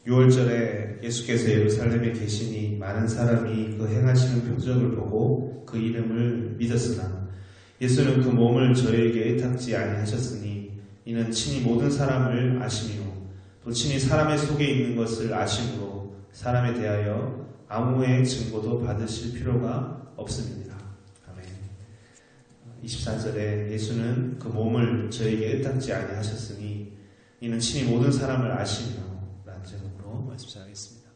6월절에 예수께서 예루살렘에 계시니 많은 사람이 그 행하시는 표적을 보고 그 이름을 믿었으나 예수는 그 몸을 저에게 의탁지 아니하셨으니 이는 친히 모든 사람을 아시며 또 친히 사람의 속에 있는 것을 아심으로 사람에 대하여 아무의 증거도 받으실 필요가 없습니다. 아멘. 24절에 예수는 그 몸을 저에게 의탁지 아니하셨으니 이는 친히 모든 사람을 아시며 라는 제목으로 말씀 시작하겠습니다.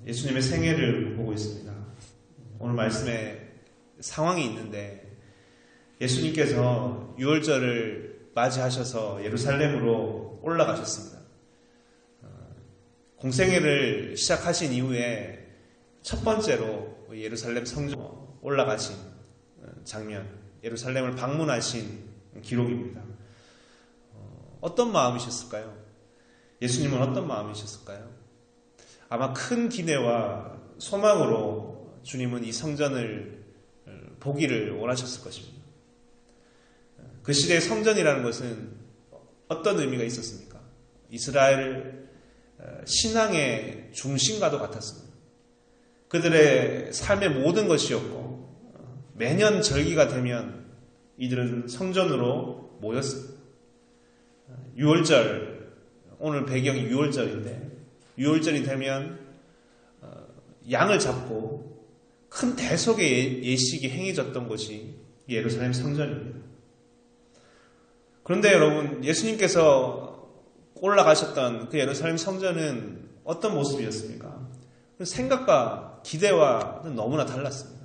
예수님의 생애를 보고 있습니다. 오늘 말씀에 상황이 있는데 예수님께서 6월절을 맞이하셔서 예루살렘으로 올라가셨습니다. 공생애를 시작하신 이후에 첫 번째로 예루살렘 성전 올라가신 장면, 예루살렘을 방문하신 기록입니다. 어떤 마음이셨을까요? 예수님은 어떤 마음이셨을까요? 아마 큰 기대와 소망으로 주님은 이 성전을 보기를 원하셨을 것입니다. 그 시대의 성전이라는 것은 어떤 의미가 있었습니까? 이스라엘 신앙의 중심과도 같았습니다. 그들의 삶의 모든 것이었고 매년 절기가 되면 이들은 성전으로 모였습니다. 6월절, 오늘 배경이 6월절인데 6월절이 되면 양을 잡고 큰 대속의 예식이 행해졌던 곳이 예루살렘 성전입니다. 그런데 여러분, 예수님께서 올라가셨던 그 예루살렘 성전은 어떤 모습이었습니까? 생각과 기대와 너무나 달랐습니다.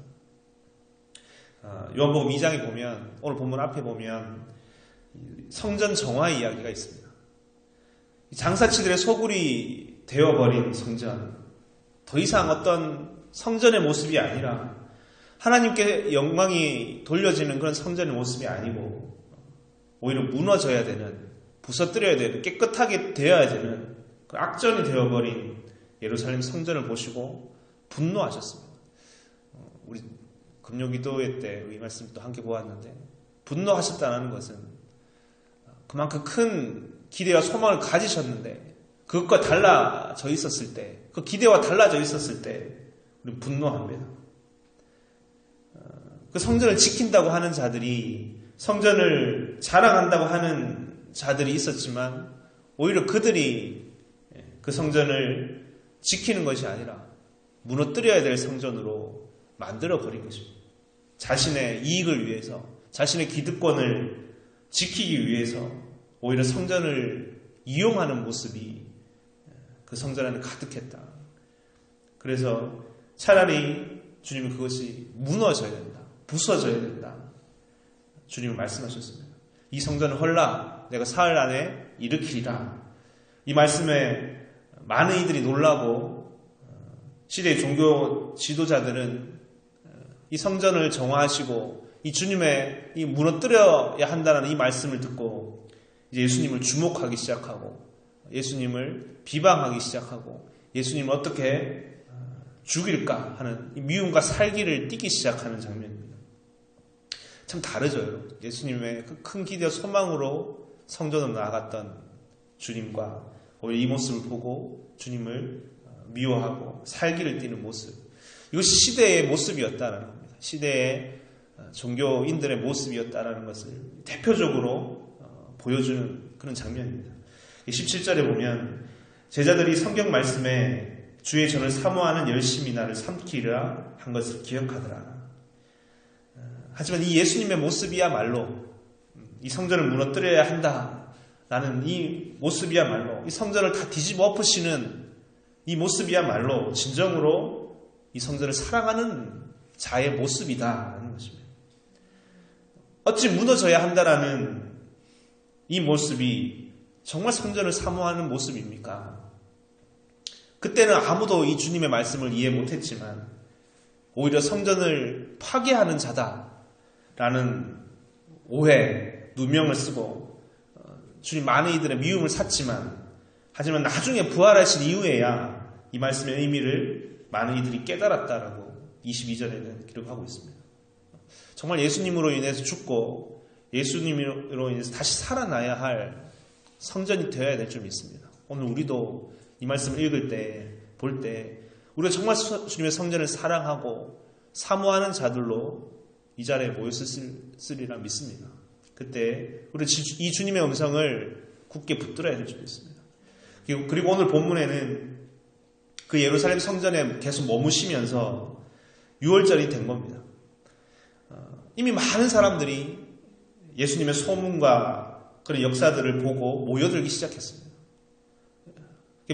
요한복음 2장에 보면, 오늘 본문 앞에 보면 성전 정화 이야기가 있습니다. 장사치들의 소굴이 되어버린 성전, 더 이상 어떤 성전의 모습이 아니라 하나님께 영광이 돌려지는 그런 성전의 모습이 아니고 오히려 무너져야 되는, 부서뜨려야 되는, 깨끗하게 되어야 되는 그 악전이 되어버린 예루살렘 성전을 보시고 분노하셨습니다. 우리 금요기도회 때 이 말씀 또 함께 보았는데, 분노하셨다는 것은 그만큼 큰 기대와 소망을 가지셨는데 그것과 달라져 있었을 때, 그 기대와 달라져 있었을 때 우리 분노합니다. 그 성전을 지킨다고 하는 자들이, 성전을 자랑한다고 하는 자들이 있었지만 오히려 그들이 그 성전을 지키는 것이 아니라 무너뜨려야 될 성전으로 만들어버린 것입니다. 자신의 이익을 위해서, 자신의 기득권을 지키기 위해서 오히려 성전을 이용하는 모습이 그 성전 안에 가득했다. 그래서 차라리 주님은 그것이 무너져야 된다, 부서져야 된다, 주님은 말씀하셨습니다. 이 성전을 헐라 내가 사흘 안에 일으키리라. 이 말씀에 많은 이들이 놀라고 시대의 종교 지도자들은 이 성전을 정화하시고 이 주님의 이 무너뜨려야 한다는 이 말씀을 듣고 이제 예수님을 주목하기 시작하고 예수님을 비방하기 시작하고 예수님을 어떻게 죽일까 하는 이 미움과 살기를 띠기 시작하는 장면입니다. 참 다르죠, 여러분. 예수님의 그 큰 기대와 소망으로 성전으로 나아갔던 주님과 오히려 이 모습을 보고 주님을 미워하고 살기를 띠는 모습, 이것이 시대의 모습이었다는 겁니다. 시대의 종교인들의 모습이었다는 것을 대표적으로 보여주는 그런 장면입니다. 17절에 보면 제자들이 성경 말씀에 주의 전을 사모하는 열심히 나를 삼키리라 한 것을 기억하더라. 하지만 이 예수님의 모습이야말로 이 성전을 무너뜨려야 한다라는 이 모습이야말로, 이 성전을 다 뒤집어 엎으시는 이 모습이야말로 진정으로 이 성전을 사랑하는 자의 모습이다라는 것입니다. 어찌 무너져야 한다라는 이 모습이 정말 성전을 사모하는 모습입니까? 그때는 아무도 이 주님의 말씀을 이해 못했지만 오히려 성전을 파괴하는 자다라는 오해, 누명을 쓰고 주님 많은 이들의 미움을 샀지만, 하지만 나중에 부활하신 이후에야 이 말씀의 의미를 많은 이들이 깨달았다라고 22절에는 기록하고 있습니다. 정말 예수님으로 인해서 죽고 예수님으로 인해서 다시 살아나야 할 성전이 되어야 될 줄 믿습니다. 오늘 우리도 이 말씀을 읽을 때, 볼 때 우리가 정말 주님의 성전을 사랑하고 사모하는 자들로 이 자리에 모였으리라 믿습니다. 그때 우리 이 주님의 음성을 굳게 붙들어야 될 줄 믿습니다. 그리고 오늘 본문에는 그 예루살렘 성전에 계속 머무시면서 6월절이 된 겁니다. 이미 많은 사람들이 예수님의 소문과 그런 역사들을 보고 모여들기 시작했습니다.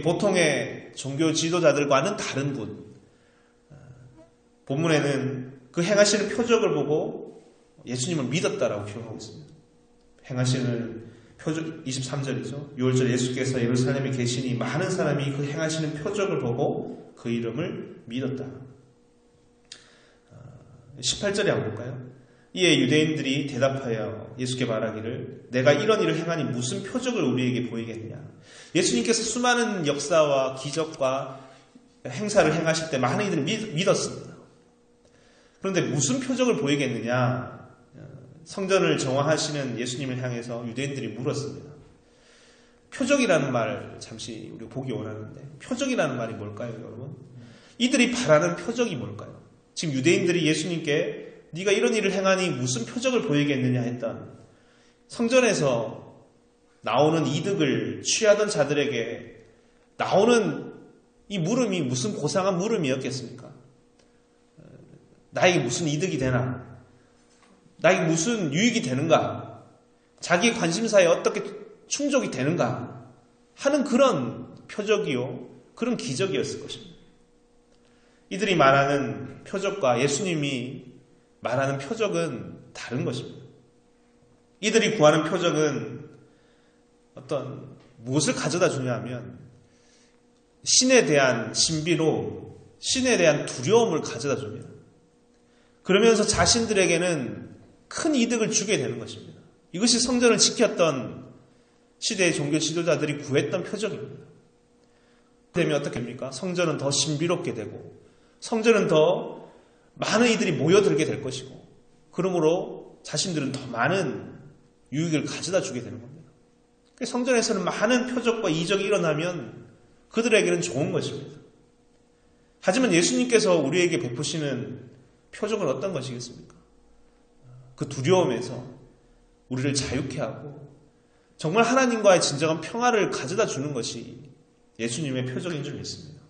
보통의 종교 지도자들과는 다른 분. 본문에는 그 행하시는 표적을 보고 예수님을 믿었다라고 기록하고 있습니다. 행하시는 표적 23절이죠. 6월절 예수께서 예루살렘에 계시니 많은 사람이 그 행하시는 표적을 보고 그 이름을 믿었다. 18절에 한번 볼까요? 이에 유대인들이 대답하여 예수께 말하기를 내가 이런 일을 행하니 무슨 표적을 우리에게 보이겠느냐. 예수님께서 수많은 역사와 기적과 행사를 행하실 때 많은 이들이 믿었습니다. 그런데 무슨 표적을 보이겠느냐. 성전을 정화하시는 예수님을 향해서 유대인들이 물었습니다. 표적이라는 말 잠시 우리가 보기 원하는데 표적이라는 말이 뭘까요, 여러분? 이들이 바라는 표적이 뭘까요? 지금 유대인들이 예수님께 네가 이런 일을 행하니 무슨 표적을 보이겠느냐 했던 성전에서 나오는 이득을 취하던 자들에게 나오는 이 물음이 무슨 고상한 물음이었겠습니까? 나에게 무슨 이득이 되나? 나에게 무슨 유익이 되는가? 자기 관심사에 어떻게 충족이 되는가? 하는 그런 표적이요, 그런 기적이었을 것입니다. 이들이 말하는 표적과 예수님이 말하는 표적은 다른 것입니다. 이들이 구하는 표적은 어떤 무엇을 가져다 주냐 하면 신에 대한 신비로 신에 대한 두려움을 가져다 줍니다. 그러면서 자신들에게는 큰 이득을 주게 되는 것입니다. 이것이 성전을 지켰던 시대의 종교 지도자들이 구했던 표적입니다. 그러면 어떻게 됩니까? 성전은 더 신비롭게 되고 성전은 더 많은 이들이 모여들게 될 것이고 그러므로 자신들은 더 많은 유익을 가져다 주게 되는 겁니다. 성전에서는 많은 표적과 이적이 일어나면 그들에게는 좋은 것입니다. 하지만 예수님께서 우리에게 베푸시는 표적은 어떤 것이겠습니까? 그 두려움에서 우리를 자유케 하고 정말 하나님과의 진정한 평화를 가져다 주는 것이 예수님의 표적인 줄 믿습니다.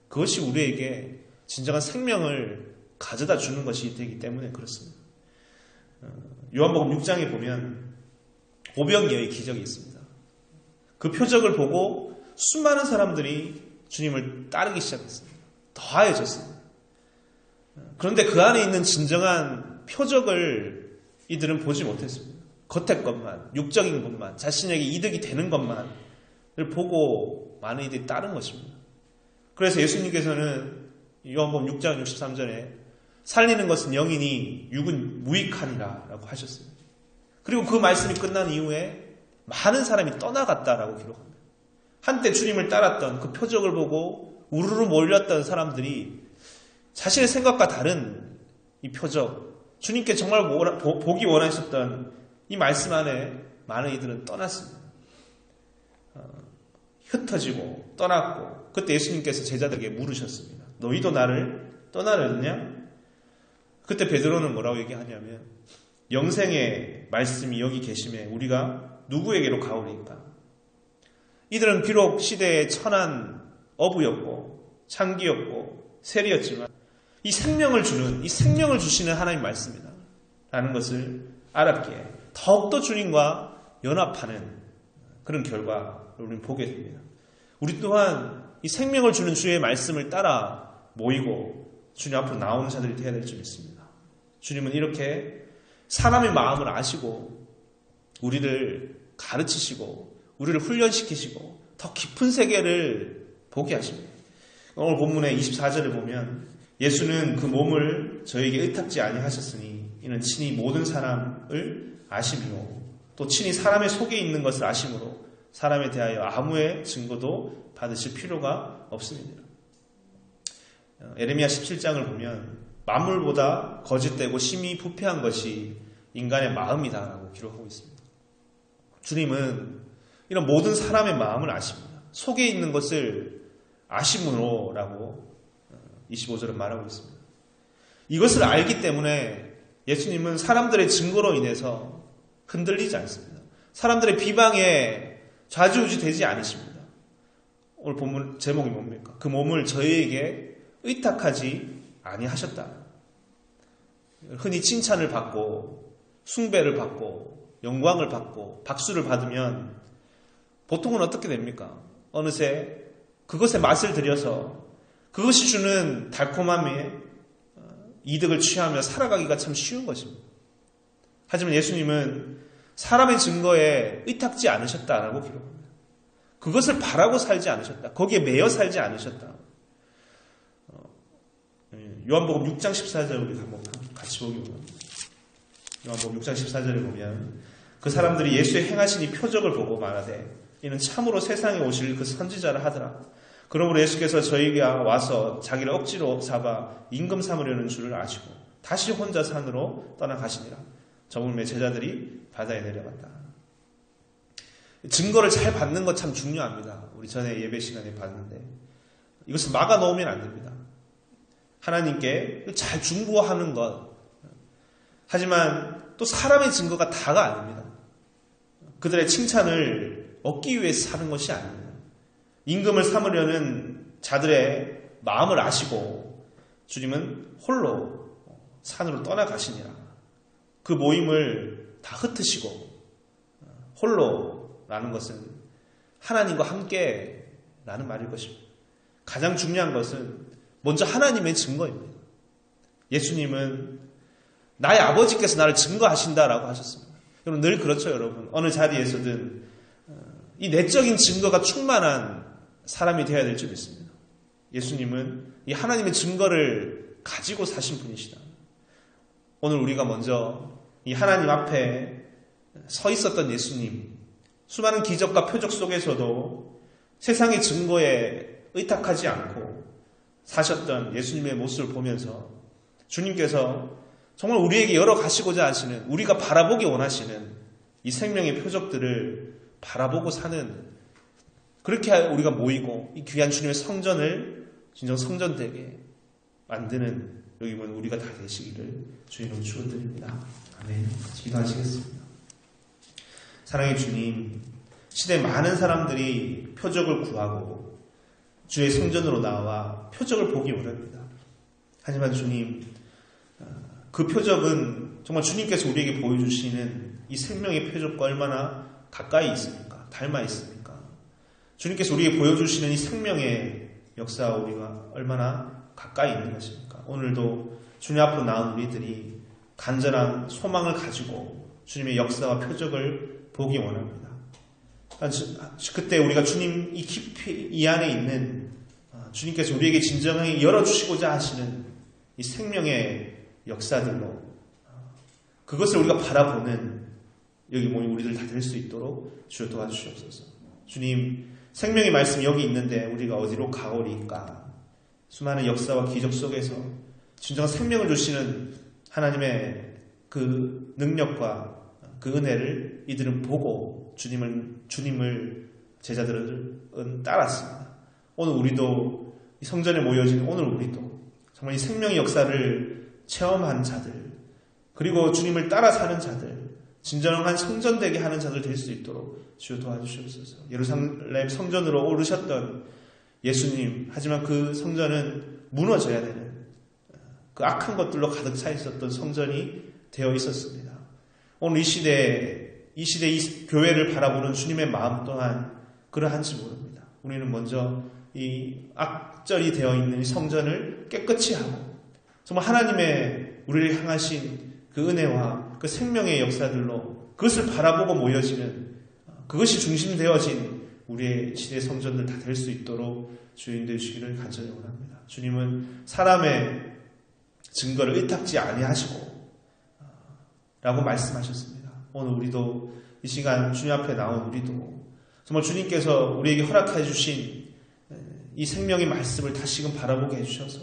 그것이 우리에게 진정한 생명을 가져다 주는 것이 되기 때문에 그렇습니다. 요한복음 6장에 보면 오병이어의 기적이 있습니다. 그 표적을 보고 수많은 사람들이 주님을 따르기 시작했습니다. 더하여졌습니다. 그런데 그 안에 있는 진정한 표적을 이들은 보지 못했습니다. 겉의 것만, 육적인 것만, 자신에게 이득이 되는 것만을 보고 많은 이들이 따른 것입니다. 그래서 예수님께서는 요한복음 6장 63절에 살리는 것은 영이니 육은 무익하니라 라고 하셨습니다. 그리고 그 말씀이 끝난 이후에 많은 사람이 떠나갔다라고 기록합니다. 한때 주님을 따랐던 그 표적을 보고 우르르 몰렸던 사람들이 자신의 생각과 다른 이 표적, 주님께 정말 보기 원하셨던 이 말씀 안에 많은 이들은 떠났습니다. 흩어지고 떠났고 그때 예수님께서 제자들에게 물으셨습니다. 너희도 나를 떠나려느냐? 그때 베드로는 뭐라고 얘기하냐면 영생의 말씀이 여기 계심에 우리가 누구에게로 가오리까? 이들은 비록 시대의 천한 어부였고 창기였고 세리였지만 이 생명을 주시는 하나님 말씀이다 라는 것을 알았기에 더욱더 주님과 연합하는 그런 결과를 우리는 보게 됩니다. 우리 또한 이 생명을 주는 주의 말씀을 따라 모이고 주님 앞으로 나오는 자들이 되어야 될 줄 믿습니다. 주님은 이렇게 사람의 마음을 아시고 우리를 가르치시고 우리를 훈련시키시고 더 깊은 세계를 보게 하십니다. 오늘 본문의 24절을 보면 예수는 그 몸을 저에게 의탁지 아니하셨으니 이는 친히 모든 사람을 아심이요 또 친히 사람의 속에 있는 것을 아심으로 사람에 대하여 아무의 증거도 받으실 필요가 없습니다. 에레미야 17장을 보면 만물보다 거짓되고 심히 부패한 것이 인간의 마음이다라고 기록하고 있습니다. 주님은 이런 모든 사람의 마음을 아십니다. 속에 있는 것을 아심으로라고 25절은 말하고 있습니다. 이것을 알기 때문에 예수님은 사람들의 증거로 인해서 흔들리지 않습니다. 사람들의 비방에 좌지우지 되지 않으십니다. 오늘 본문 제목이 뭡니까? 그 몸을 저희에게 의탁하지 아니하셨다. 흔히 칭찬을 받고 숭배를 받고 영광을 받고 박수를 받으면 보통은 어떻게 됩니까? 어느새 그것에 맛을 들여서 그것이 주는 달콤함에 이득을 취하며 살아가기가 참 쉬운 것입니다. 하지만 예수님은 사람의 증거에 의탁지 않으셨다라고 기록합니다. 그것을 바라고 살지 않으셨다. 거기에 매여 살지 않으셨다. 요한복음 6장 14절 우리 한번 같이 보기 보면 요한복음 6장 14절에 보면 그 사람들이 예수의 행하신 이 표적을 보고 말하되 이는 참으로 세상에 오실 그 선지자라 하더라. 그러므로 예수께서 저희가 와서 자기를 억지로 잡아 임금 삼으려는 줄을 아시고 다시 혼자 산으로 떠나가시니라. 저물매 제자들이 바다에 내려갔다. 증거를 잘 받는 것 참 중요합니다. 우리 전에 예배 시간에 봤는데 이것을 막아 놓으면 안 됩니다. 하나님께 잘 중보하는 것. 하지만 또 사람의 증거가 다가 아닙니다. 그들의 칭찬을 얻기 위해서 사는 것이 아닙니다. 임금을 삼으려는 자들의 마음을 아시고 주님은 홀로 산으로 떠나가시니라. 그 모임을 다 흩으시고 홀로라는 것은 하나님과 함께라는 말일 것입니다. 가장 중요한 것은 먼저 하나님의 증거입니다. 예수님은 나의 아버지께서 나를 증거하신다라고 하셨습니다. 여러분 늘 그렇죠, 여러분. 어느 자리에서든 이 내적인 증거가 충만한 사람이 되어야 될 줄 믿습니다. 예수님은 이 하나님의 증거를 가지고 사신 분이시다. 오늘 우리가 먼저 이 하나님 앞에 서 있었던 예수님, 수많은 기적과 표적 속에서도 세상의 증거에 의탁하지 않고 사셨던 예수님의 모습을 보면서 주님께서 정말 우리에게 열어가시고자 하시는, 우리가 바라보기 원하시는 이 생명의 표적들을 바라보고 사는, 그렇게 우리가 모이고 이 귀한 주님의 성전을 진정 성전되게 만드는 여기 보면 우리가 다 되시기를 주님으로 축원드립니다. 아멘. 기도하시겠습니다. 사랑의 주님, 시대 많은 사람들이 표적을 구하고 주의 성전으로 나와 표적을 보기 원합니다. 하지만 주님, 그 표적은 정말 주님께서 우리에게 보여주시는 이 생명의 표적과 얼마나 가까이 있습니까? 닮아 있습니까? 주님께서 우리에게 보여주시는 이 생명의 역사와 우리가 얼마나 가까이 있는 것입니까? 오늘도 주님 앞으로 나온 우리들이 간절한 소망을 가지고 주님의 역사와 표적을 보기 원합니다. 그때 우리가 주님 이 깊이 이 안에 있는 주님께서 우리에게 진정하게 열어주시고자 하시는 이 생명의 역사들로 그것을 우리가 바라보는 여기 모인 우리들 다 될 수 있도록 주여 도와주시옵소서. 주님, 생명의 말씀이 여기 있는데 우리가 어디로 가오리까? 수많은 역사와 기적 속에서 진정한 생명을 주시는 하나님의 그 능력과 그 은혜를 이들은 보고 주님을 제자들은 따랐습니다. 오늘 우리도 이 성전에 모여진 오늘 우리도 정말 이 생명의 역사를 체험한 자들, 그리고 주님을 따라 사는 자들, 진정한 성전되게 하는 자들 될 수 있도록 주여 도와주시옵소서. 예루살렘 성전으로 오르셨던 예수님, 하지만 그 성전은 무너져야 되는 그 악한 것들로 가득 차 있었던 성전이 되어 있었습니다. 오늘 이 시대에 이 교회를 바라보는 주님의 마음 또한 그러한지 모릅니다. 우리는 먼저 이 악절이 되어 있는 이 성전을 깨끗이 하고 정말 하나님의 우리를 향하신 그 은혜와 그 생명의 역사들로 그것을 바라보고 모여지는 그것이 중심되어진 우리의 시대 성전들 다 될 수 있도록 주인 되시기를 간절히 원합니다. 주님은 사람의 증거를 의탁지 아니하시고 라고 말씀하셨습니다. 오늘 우리도 이 시간 주님 앞에 나온 우리도 정말 주님께서 우리에게 허락해 주신 이 생명의 말씀을 다시금 바라보게 해주셔서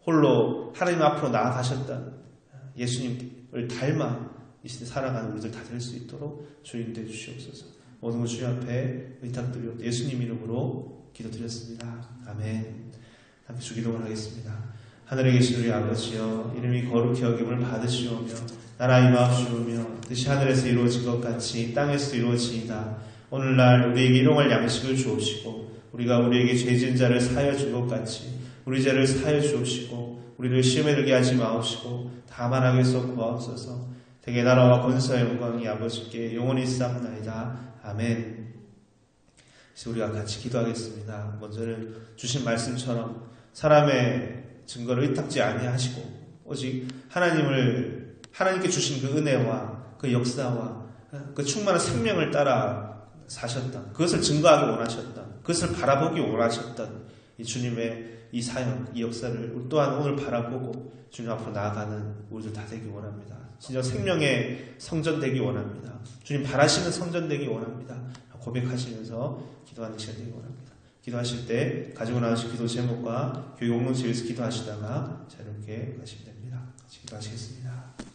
홀로 하나님 앞으로 나아가셨던 예수님을 닮아 이 시대 살아가는 우리들 다 될 수 있도록 주님 되어 주시옵소서. 모든 것 주님 앞에 의탁드리옵 예수님 이름으로 기도드렸습니다. 아멘. 함께 주기도를 하겠습니다. 하늘에 계신 우리 아버지여, 이름이 거룩히 여김을 받으시오며 나라 임하옵시오며 뜻이 하늘에서 이루어진 것 같이 땅에서도 이루어지이다. 오늘날 우리에게 일용할 양식을 주옵시고 우리가 우리에게 죄 지은 자를 사하여 준 것 같이 우리 죄를 사하여 주옵시고 우리를 시험에 들게 하지 마옵시고 다만 악에서 구하옵소서. 대개 나라와 권세와 영광이 아버지께 영원히 있사옵나이다. 아멘. 그래서 우리가 같이 기도하겠습니다. 먼저는 주신 말씀처럼 사람의 증거를 의탁지 아니하시고 오직 하나님께 주신 그 은혜와 그 역사와 그 충만한 생명을 따라 사셨던, 그것을 증거하기 원하셨던, 그것을 바라보기 원하셨던 이 주님의 이 사역, 이 역사를 우리 또한 오늘 바라보고 주님 앞으로 나아가는 우리들 다 되기 원합니다. 진짜 생명의 성전 되기 원합니다. 주님 바라시는 성전 되기 원합니다. 고백하시면서 기도하는 시간 되기 원합니다. 기도하실 때 가지고 나오신 기도 제목과 교회 공동체에서 기도하시다가 자유롭게 가시면 됩니다. 같이 기도하시겠습니다.